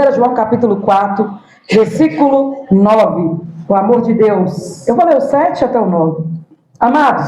1 João capítulo 4, versículo 9. O amor de Deus. Eu vou ler o 7 até o 9. Amados,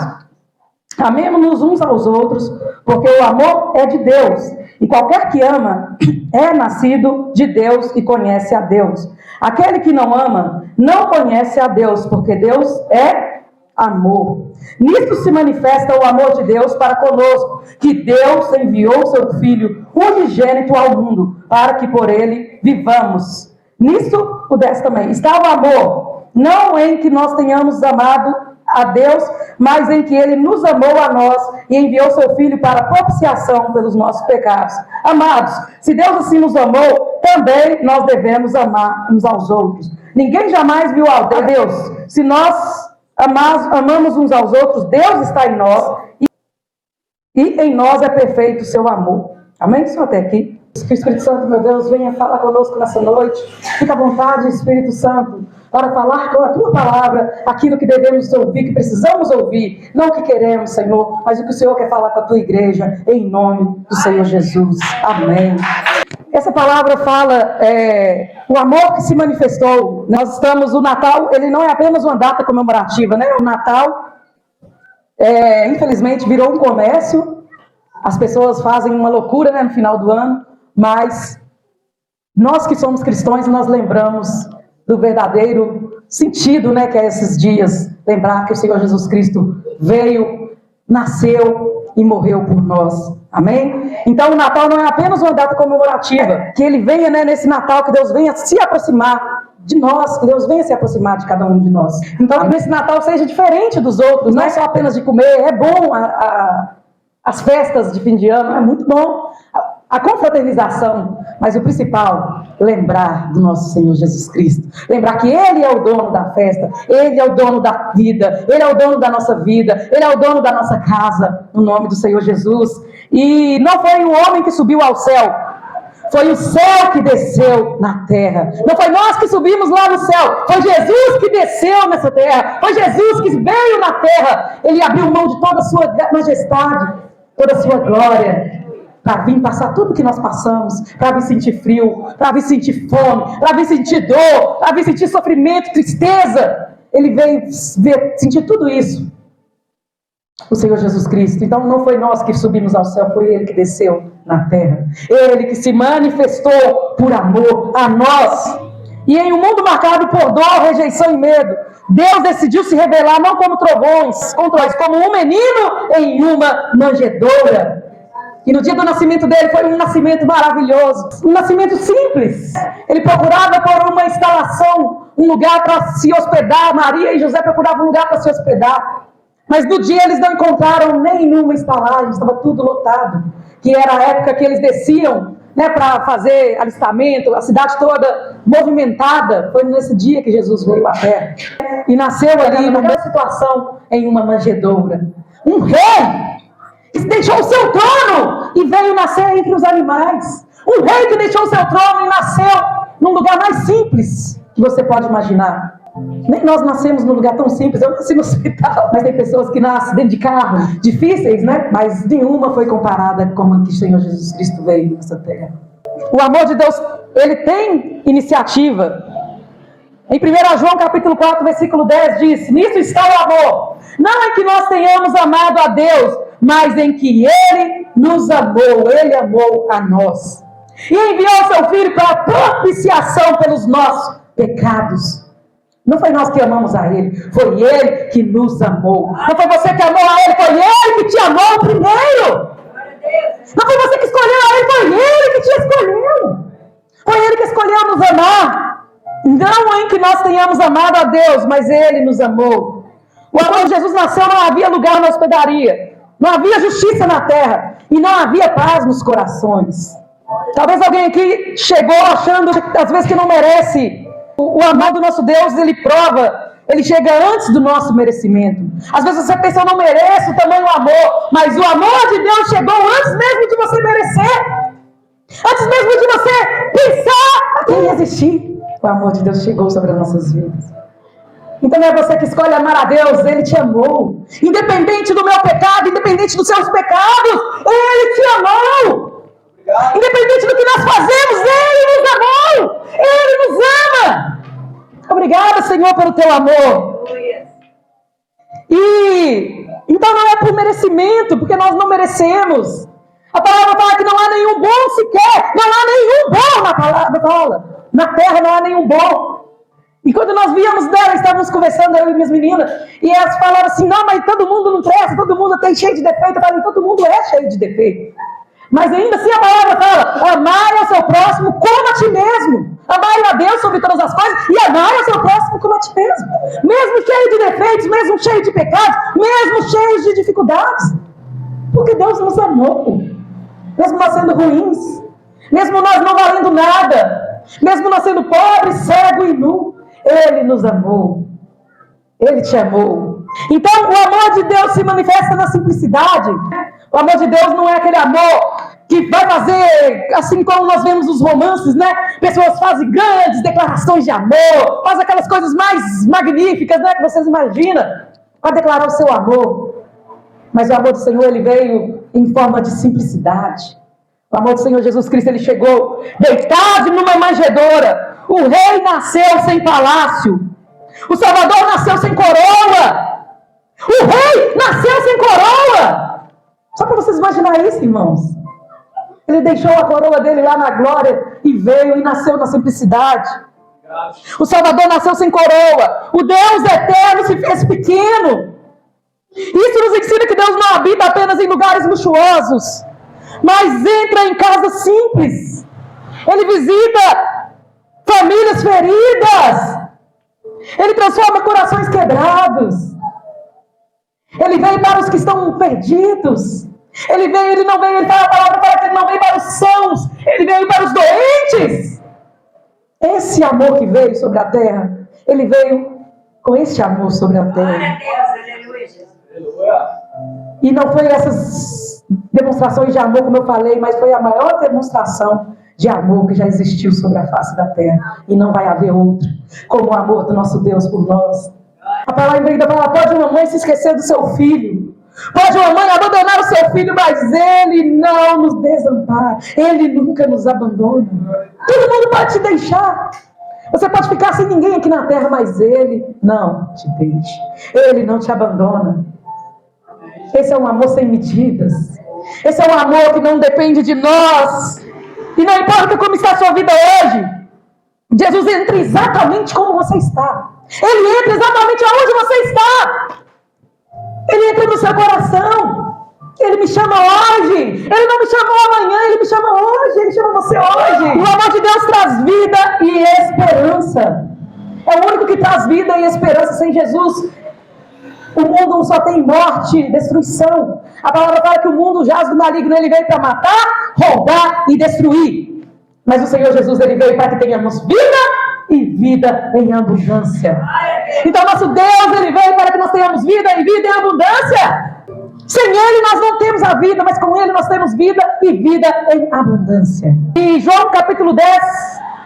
amemos-nos uns aos outros, porque o amor é de Deus. E qualquer que ama é nascido de Deus e conhece a Deus. Aquele que não ama não conhece a Deus, porque Deus é amor. Nisto se manifesta o amor de Deus para conosco, que Deus enviou seu Filho unigênito ao mundo, para que por ele vivamos. Nisto, o 10 também, está o amor, não em que nós tenhamos amado a Deus, mas em que ele nos amou a nós e enviou seu Filho para propiciação pelos nossos pecados. Amados, se Deus assim nos amou, também nós devemos amar uns aos outros. Ninguém jamais viu a Deus. Se nós amamos uns aos outros, Deus está em nós e em nós é perfeito o seu amor. Amém? Só até aqui. Que o Espírito Santo, meu Deus, venha falar conosco nessa noite. Fica à vontade, Espírito Santo, para falar com a tua palavra aquilo que devemos ouvir, que precisamos ouvir, não o que queremos, Senhor, mas o que o Senhor quer falar com a tua igreja, em nome do Senhor Jesus. Amém. Essa palavra fala o amor que se manifestou. Nós estamos, o Natal, ele não é apenas uma data comemorativa, né? O Natal, infelizmente, virou um comércio. As pessoas fazem uma loucura, né, no final do ano, mas nós que somos cristãos, nós lembramos do verdadeiro sentido, né, que é esses dias. Lembrar que o Senhor Jesus Cristo veio, nasceu e morreu por nós. Amém? Então o Natal não é apenas uma data comemorativa. Que ele venha, né, nesse Natal, que Deus venha se aproximar de nós, que Deus venha se aproximar de cada um de nós. Então que nesse Natal seja diferente dos outros, não é só apenas de comer. É bom as festas de fim de ano, é muito bom. A confraternização, mas o principal, lembrar do nosso Senhor Jesus Cristo. Lembrar que Ele é o dono da festa, Ele é o dono da vida, Ele é o dono da nossa vida, Ele é o dono da nossa casa, no nome do Senhor Jesus. E não foi o homem que subiu ao céu, foi o céu que desceu na terra. Não foi nós que subimos lá no céu, foi Jesus que desceu nessa terra, foi Jesus que veio na terra. Ele abriu mão de toda a sua majestade, toda a sua glória, para vir passar tudo que nós passamos, para vir sentir frio, para vir sentir fome, para vir sentir dor, para vir sentir sofrimento, tristeza. Ele veio sentir tudo isso, o Senhor Jesus Cristo. Então não foi nós que subimos ao céu, foi Ele que desceu na terra. Ele que se manifestou por amor a nós. E em um mundo marcado por dor, rejeição e medo, Deus decidiu se revelar não como trovões, como um menino em uma manjedoura. E no dia do nascimento dele foi um nascimento maravilhoso, um nascimento simples. Ele procurava por uma instalação, um lugar para se hospedar. Maria e José procuravam um lugar para se hospedar. Mas no dia eles não encontraram nenhuma estalagem, estava tudo lotado. Que era a época que eles desciam, né, para fazer alistamento, a cidade toda movimentada. Foi nesse dia que Jesus veio à terra. E nasceu ali, numa situação, em uma manjedoura. Um rei que deixou o seu trono e veio nascer entre os animais. Um rei que deixou o seu trono e nasceu num lugar mais simples que você pode imaginar. Nem nós nascemos num lugar tão simples. Eu nasci no hospital, mas tem pessoas que nascem dentro de carro, difíceis, né? Mas nenhuma foi comparada com a que o Senhor Jesus Cristo veio nessa terra. O amor de Deus, ele tem iniciativa. Em 1 João capítulo 4, versículo 10 diz: nisso está o amor, não é que nós tenhamos amado a Deus, mas em que Ele nos amou, Ele amou a nós. E enviou seu Filho para propiciação pelos nossos pecados. Não foi nós que amamos a Ele, foi Ele que nos amou. Não foi você que amou a Ele, foi Ele que te amou primeiro. Não foi você que escolheu a Ele, foi Ele que te escolheu. Foi Ele que escolheu nos amar. Não em que nós tenhamos amado a Deus, mas Ele nos amou. Quando Jesus nasceu não havia lugar na hospedaria. Não havia justiça na terra e não havia paz nos corações. Talvez alguém aqui chegou achando, às vezes, que não merece. O amor do nosso Deus, ele prova, ele chega antes do nosso merecimento. Às vezes você pensa, eu não mereço tamanho amor, mas o amor de Deus chegou antes mesmo de você merecer. Antes mesmo de você pensar em existir. O amor de Deus chegou sobre as nossas vidas. Então não é você que escolhe amar a Deus, Ele te amou. Independente do meu pecado, independente dos seus pecados, Ele te amou. Independente do que nós fazemos, Ele nos amou. Ele nos ama. Obrigada, Senhor, pelo teu amor. E então não é por merecimento, porque nós não merecemos. A palavra fala que não há nenhum bom sequer. Não há nenhum bom na palavra fala. Na terra não há nenhum bom. E quando nós víamos dela, estávamos conversando, eu e minhas meninas, e elas falaram assim, não, mas todo mundo não presta, todo mundo tem cheio de defeito. Eu falei, todo mundo é cheio de defeito. Mas ainda assim a palavra fala, amai ao seu próximo como a ti mesmo. Amai a Deus sobre todas as coisas e amai ao seu próximo como a ti mesmo. Mesmo cheio de defeitos, mesmo cheio de pecados, mesmo cheio de dificuldades. Porque Deus nos amou. Mesmo nós sendo ruins, mesmo nós não valendo nada, mesmo nós sendo pobres, cego e nu, Ele nos amou. Ele te amou. Então o amor de Deus se manifesta na simplicidade. O amor de Deus não é aquele amor que vai fazer, assim como nós vemos nos romances, né? Pessoas fazem grandes declarações de amor, fazem aquelas coisas mais magníficas, né? Que vocês imaginam, para declarar o seu amor. Mas o amor do Senhor, ele veio em forma de simplicidade. O amor do Senhor Jesus Cristo, ele chegou deitado numa manjedoura. O rei nasceu sem palácio. O Salvador nasceu sem coroa. O rei nasceu sem coroa. Só para vocês imaginarem isso, irmãos. Ele deixou a coroa dele lá na glória e veio e nasceu na simplicidade. O Salvador nasceu sem coroa. O Deus eterno se fez pequeno. Isso nos ensina que Deus não habita apenas em lugares luxuosos, mas entra em casas simples. Ele visita famílias feridas. Ele transforma corações quebrados. Ele veio para os que estão perdidos. Ele fala a palavra para que ele não veio para os sãos, ele veio para os doentes. Esse amor que veio sobre a terra, ele veio com esse amor sobre a terra. E não foi essas demonstrações de amor, como eu falei, mas foi a maior demonstração de amor que já existiu sobre a face da terra. E não vai haver outra, como o amor do nosso Deus por nós. A palavra ainda fala, pode uma mãe se esquecer do seu filho, pode uma mãe abandonar o seu filho, mas ele não nos desampara, ele nunca nos abandona. Todo mundo pode te deixar, você pode ficar sem ninguém aqui na terra, mas ele não te deixa, ele não te abandona. Esse é um amor sem medidas. Esse é um amor que não depende de nós. E não importa como está a sua vida hoje, Jesus entra exatamente como você está. Ele entra exatamente aonde você está. Ele entra no seu coração. Ele me chama hoje. Ele não me chamou amanhã, ele me chama hoje. Ele chama você hoje. O amor de Deus traz vida e esperança. É o único que traz vida e esperança. Sem Jesus, o mundo só tem morte, destruição. A palavra fala que o mundo jaz do maligno. Ele veio para matar, roubar e destruir. Mas o Senhor Jesus, ele veio para que tenhamos vida e vida em abundância. Então nosso Deus, ele veio para que nós tenhamos vida e vida em abundância. Sem ele nós não temos a vida, mas com ele nós temos vida e vida em abundância. E João capítulo 10,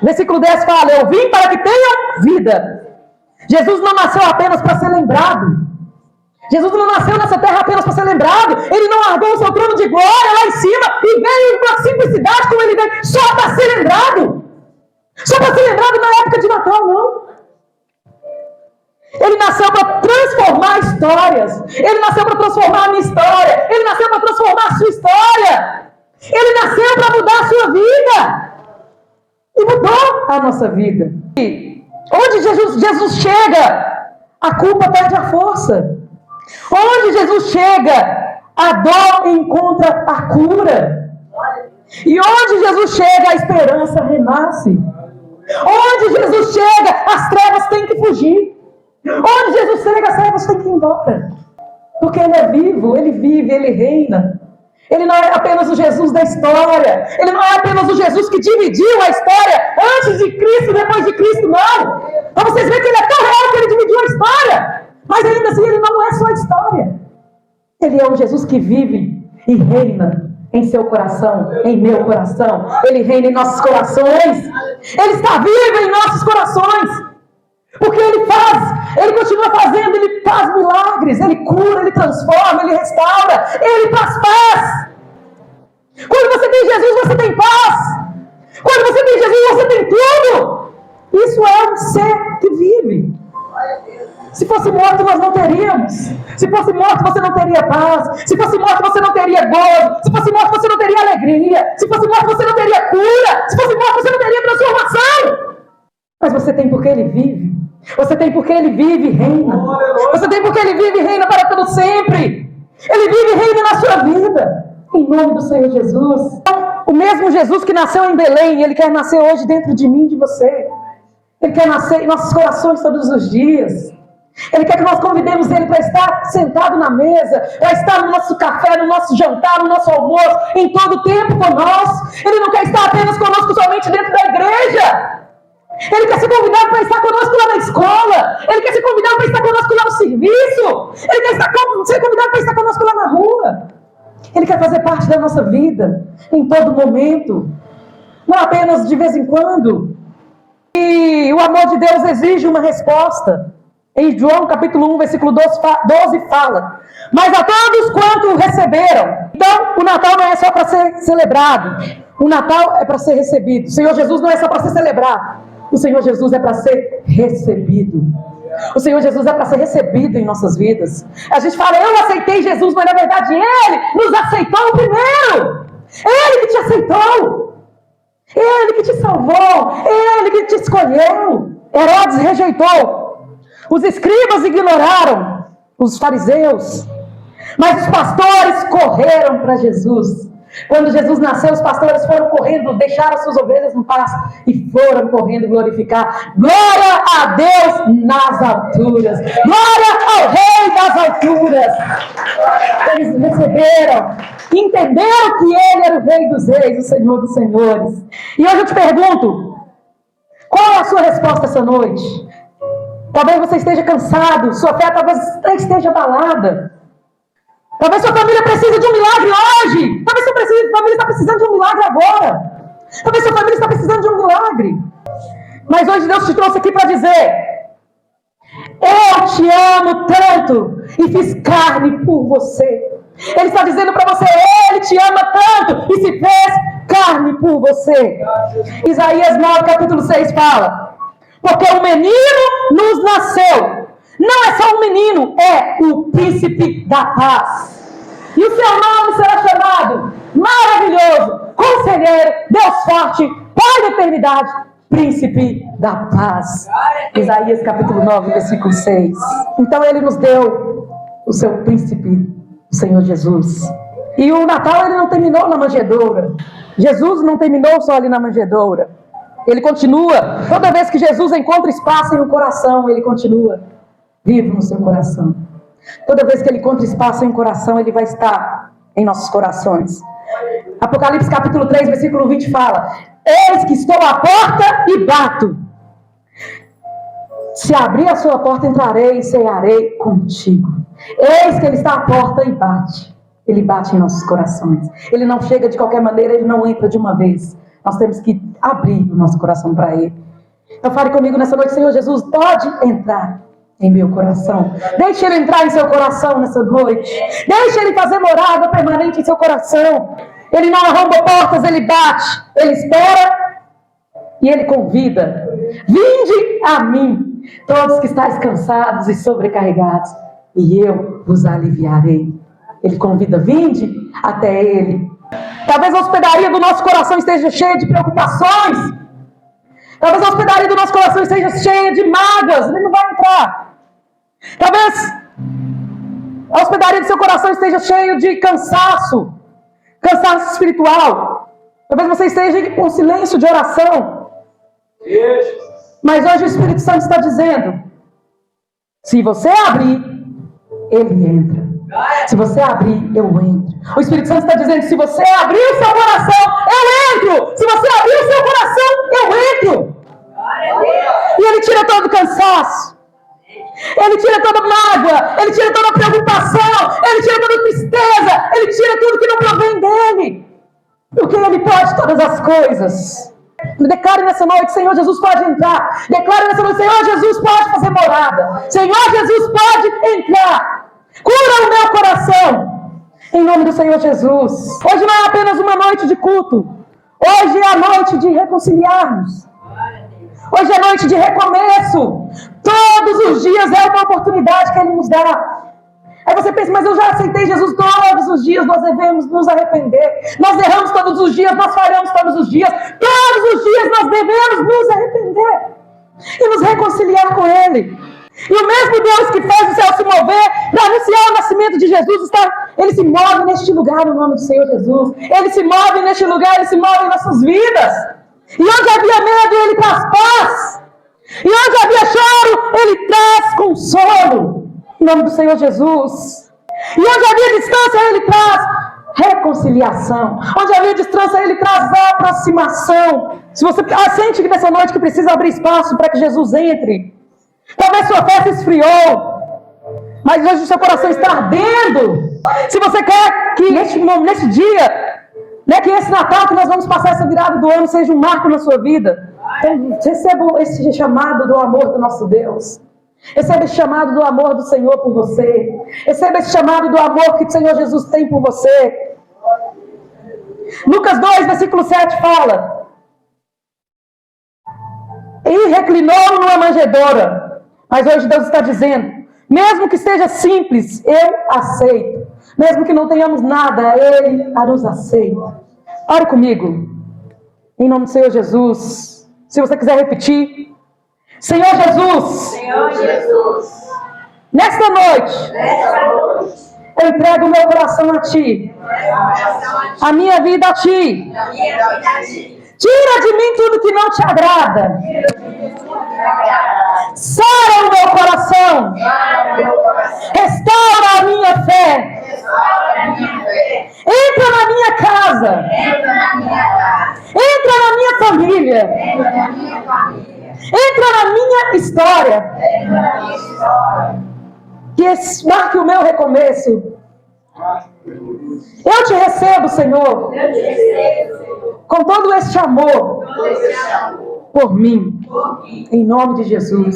versículo 10 fala, eu vim para que tenham vida. Jesus não nasceu apenas para ser lembrado. Jesus não nasceu nessa terra apenas para ser lembrado. Ele não largou o seu trono de glória lá em cima e veio com a simplicidade como ele veio, só para ser lembrado. Só para ser lembrado na época de Natal, não. Ele nasceu para transformar histórias. Ele nasceu para transformar a minha história. Ele nasceu para transformar a sua história. Ele nasceu para mudar a sua vida. E mudou a nossa vida. E onde Jesus chega, a culpa perde a força. Onde Jesus chega, a dor encontra a cura. E onde Jesus chega, a esperança renasce. Onde Jesus chega, as trevas têm que fugir. Onde Jesus chega, as trevas têm que ir embora. Porque Ele é vivo, Ele vive, Ele reina. Ele não é apenas o Jesus da história. Ele não é apenas o Jesus que dividiu a história antes de Cristo e depois de Cristo, não. Para vocês verem que Ele é tão real que Ele dividiu a história. Mas ainda assim, Ele não é só a história. Ele é o Jesus que vive e reina em seu coração, em meu coração. Ele reina em nossos corações. Ele está vivo em nossos corações. Porque Ele continua fazendo, Ele faz milagres, Ele cura, Ele transforma, Ele restaura, Ele traz paz. Quando você tem Jesus, você tem paz. Quando você tem Jesus, você tem tudo. Isso é um ser que vive. Se fosse morto, nós não teríamos. Se fosse morto, você não teria paz. Se fosse morto, você não teria gozo. Se fosse morto, você não teria alegria. Se fosse morto, você não teria cura. Se fosse morto, você não teria transformação. Mas você tem porque Ele vive. Você tem porque Ele vive e reina. Você tem porque Ele vive e reina para todo sempre. Ele vive e reina na sua vida. Em nome do Senhor Jesus. O mesmo Jesus que nasceu em Belém, Ele quer nascer hoje dentro de mim e de você. Ele quer nascer em nossos corações todos os dias. Ele quer que nós convidemos Ele para estar sentado na mesa, para estar no nosso café, no nosso jantar, no nosso almoço, em todo o tempo conosco. Ele não quer estar apenas conosco somente dentro da igreja. Ele quer ser convidado para estar conosco lá na escola. Ele quer ser convidado para estar conosco lá no serviço. Ele quer ser convidado para estar conosco lá na rua. Ele quer fazer parte da nossa vida, em todo momento. Não apenas de vez em quando. E o amor de Deus exige uma resposta. Em João capítulo 1, versículo 12 fala: mas a todos quanto receberam. Então, o Natal não é só para ser celebrado. O Natal é para ser recebido. O Senhor Jesus não é só para ser celebrado. O Senhor Jesus é para ser recebido. O Senhor Jesus é para ser recebido em nossas vidas. A gente fala, eu aceitei Jesus, mas na verdade Ele nos aceitou primeiro. Ele que te aceitou. Ele que te salvou. Ele que te escolheu. Herodes rejeitou. Os escribas ignoraram. Os fariseus. Mas os pastores correram para Jesus. Quando Jesus nasceu, os pastores foram correndo, deixaram suas ovelhas no pasto e foram correndo glorificar. Glória a Deus nas alturas. Glória ao Rei das alturas. Eles receberam, entenderam que Ele era o Rei dos Reis, o Senhor dos Senhores. E hoje eu te pergunto, qual é a sua resposta essa noite? Talvez você esteja cansado, sua fé talvez esteja abalada. Talvez sua família precise de um milagre hoje. Talvez sua família está precisando de um milagre agora. Talvez sua família está precisando de um milagre. Mas hoje Deus te trouxe aqui para dizer: eu te amo tanto e fiz carne por você. Ele está dizendo para você, Ele te ama tanto e se fez carne por você. Isaías 9, capítulo 6 fala: porque um menino nos nasceu. Não é só um menino, é o príncipe da paz. E o seu nome será chamado Maravilhoso, Conselheiro, Deus Forte, Pai da Eternidade, Príncipe da Paz. Isaías capítulo 9, versículo 6. Então Ele nos deu o seu príncipe, o Senhor Jesus. E o Natal ele não terminou na manjedoura. Jesus não terminou só ali na manjedoura. Ele continua. Toda vez que Jesus encontra espaço em um coração, Ele continua vivo no seu coração. Toda vez que Ele encontra espaço em um coração, Ele vai estar em nossos corações. Apocalipse capítulo 3, versículo 20 fala: eis que estou à porta e bato. Se abrir a sua porta, entrarei e cearei contigo. Eis que Ele está à porta e bate. Ele bate em nossos corações. Ele não chega de qualquer maneira, Ele não entra de uma vez. Nós temos que abrir o nosso coração para Ele. Então fale comigo nessa noite: Senhor Jesus, pode entrar em meu coração. Deixe Ele entrar em seu coração nessa noite. Deixe Ele fazer morada permanente em seu coração. Ele não arromba portas, Ele bate. Ele espera e Ele convida. Vinde a mim, todos que estáis cansados e sobrecarregados, e eu vos aliviarei. Ele convida, vinde até Ele. Talvez a hospedaria do nosso coração esteja cheia de preocupações. Talvez a hospedaria do nosso coração esteja cheia de mágoas. Ele não vai entrar. Talvez a hospedaria do seu coração esteja cheia de cansaço. Cansaço espiritual. Talvez você esteja com silêncio de oração. Mas hoje o Espírito Santo está dizendo: se você abrir, Ele entra. Se você abrir, eu entro. O Espírito Santo está dizendo: se você abrir o seu coração, eu entro. Se você abrir o seu coração, eu entro. E Ele tira todo o cansaço. Ele tira toda mágoa. Ele tira toda preocupação. Ele tira toda tristeza. Ele tira tudo que não provém dEle. Porque Ele pode todas as coisas. Declare nessa noite: Senhor Jesus pode entrar. Declare nessa noite: Senhor Jesus pode fazer morada. Senhor Jesus pode entrar. Cura o meu coração, em nome do Senhor Jesus. Hoje não é apenas uma noite de culto. Hoje é a noite de reconciliarmos. Hoje é a noite de recomeço. Todos os dias é uma oportunidade que Ele nos dá. Aí você pensa, mas eu já aceitei Jesus todos os dias, nós devemos nos arrepender. Nós erramos todos os dias, nós falhamos todos os dias. Todos os dias nós devemos nos arrepender e nos reconciliar com Ele. E o mesmo Deus que fez o céu se mover para anunciar o nascimento de Jesus, Ele se move neste lugar no nome do Senhor Jesus. Ele se move neste lugar, Ele se move em nossas vidas. E onde havia medo, Ele traz paz. E onde havia choro, Ele traz consolo. Em nome do Senhor Jesus. E onde havia distância, Ele traz reconciliação. Onde havia distância, Ele traz aproximação. Se você sente que nessa noite que precisa abrir espaço para que Jesus entre, talvez sua fé se esfriou, mas hoje o seu coração está ardendo. Se você quer que neste dia, que esse Natal que nós vamos passar, essa virada do ano, seja um marco na sua vida, então receba esse chamado do amor do nosso Deus. Receba esse chamado do amor do Senhor por você. Receba esse chamado do amor que o Senhor Jesus tem por você. Lucas 2, versículo 7 fala: e reclinou numa manjedoura. Mas hoje Deus está dizendo, mesmo que seja simples, eu aceito. Mesmo que não tenhamos nada, Ele nos aceita. Ore comigo, em nome do Senhor Jesus. Se você quiser repetir: Senhor Jesus, nesta noite, eu entrego o meu coração a Ti, a minha vida a Ti. Tira de mim tudo que não Te agrada. Sara o meu coração. Restaura a minha fé. Entra na minha casa. Entra na minha família. Entra na minha história. Que marque o meu recomeço. Eu Te recebo, Senhor, com todo este amor por mim, em nome de Jesus.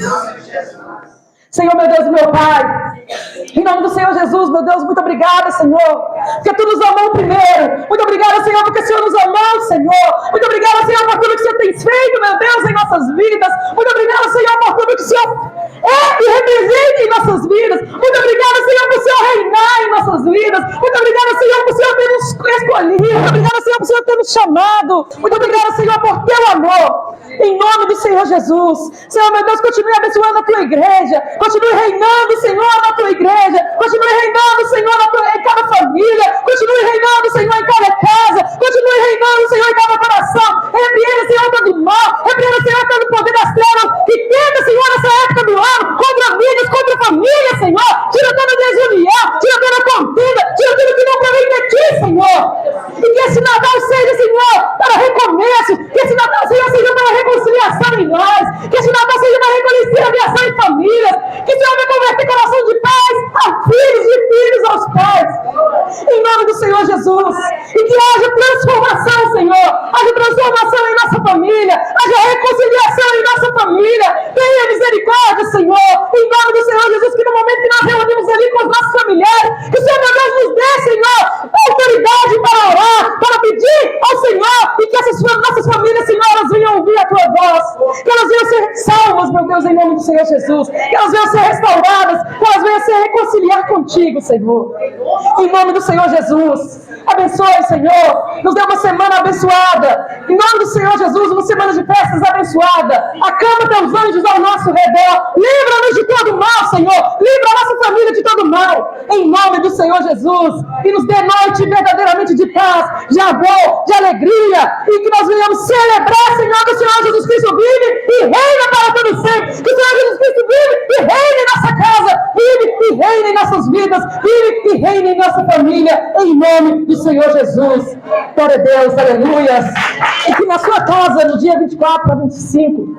Senhor, meu Deus e meu Pai, em nome do Senhor Jesus, meu Deus, muito obrigada, Senhor, porque Tu nos amou primeiro. Muito obrigada, Senhor, porque o Senhor nos amou, Senhor. Muito obrigada, Senhor, por tudo que o Senhor tem feito, meu Deus, em nossas vidas. Muito obrigada, Senhor, por tudo que o Senhor é e representa em nossas vidas. Muito obrigada, Senhor, por o Senhor reinar em nossas vidas. Muito obrigada, Senhor, por o Senhor ter nos escolhido. Muito obrigada, Senhor, por o Senhor ter nos chamado. Muito obrigada, Senhor, por Teu amor. Em nome do Senhor Jesus. Senhor, meu Deus, continue abençoando a Tua igreja. Continue reinando, Senhor, na Tua igreja. Continue reinando, Senhor, em cada família. Continue reinando, Senhor, em cada casa. Continue reinando, Senhor, em cada coração. Repreenda, Senhor, todo mal. Repreenda, Senhor, todo poder das trevas que tenta, Senhor, nessa época do ano, contra amigos, contra família, Senhor. Tira toda desunião, tira toda contenda, tira tudo que não provém de Ti, Senhor. E que esse Natal seja, Senhor, para recomeço. Que esse Natal seja para reconciliação em nós. Que esse Natal seja para reconciliação em famílias. Que o Senhor vai converter coração de pais a filhos, de filhos aos pais. Em nome do Senhor Jesus. E que haja transformação, Senhor. Haja transformação em nossa família. Haja reconciliação em nossa família. Tenha misericórdia, Senhor. Em nome do Senhor Jesus, que no momento que nós reunimos ali com os nossos familiares, que o Senhor, meu Deus, nos dê, Senhor, autoridade para orar, para pedir ao Senhor, e que essas nossas famílias, Senhor, elas venham ouvir a Tua voz. Que elas venham ser salvas, meu Deus, em nome do Senhor Jesus. Que elas venham ser restauradas, que elas venham se reconciliar contigo, Senhor. Em nome do Senhor Jesus. Abençoe, Senhor. Nos dê uma semana abençoada. Em nome do Senhor Jesus, uma semana de festas abençoada. Acampa Teus anjos ao nosso redor. Livra-nos de todo mal, Senhor. Livra a nossa família de todo mal. Em nome do Senhor Jesus. E nos dê noite verdadeiramente de paz, de amor, de alegria. E que nós venhamos celebrar, Senhor, que o Senhor Jesus Cristo vive e reina para todo sempre. Que o Senhor Jesus Cristo vive e reina em nossa casa. Vive e reina em nossas vidas. Vive e reina em nossa família. Em nome do Senhor Jesus. Glória a Deus, aleluias. E que na sua casa, no dia 24 a 25,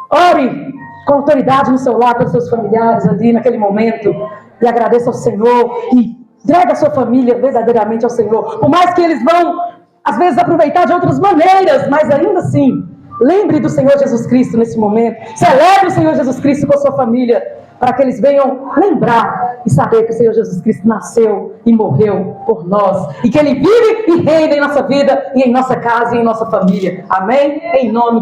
ore com autoridade no seu lar, pelos seus familiares ali naquele momento. E agradeça ao Senhor. E entregue a sua família verdadeiramente ao Senhor. Por mais que eles vão, às vezes, aproveitar de outras maneiras, mas ainda assim, lembre do Senhor Jesus Cristo nesse momento. Celebre o Senhor Jesus Cristo com a sua família. para que eles venham lembrar e saber que o Senhor Jesus Cristo nasceu e morreu por nós, e que Ele vive e reina em nossa vida, e em nossa casa, e em nossa família. Amém? Em nome de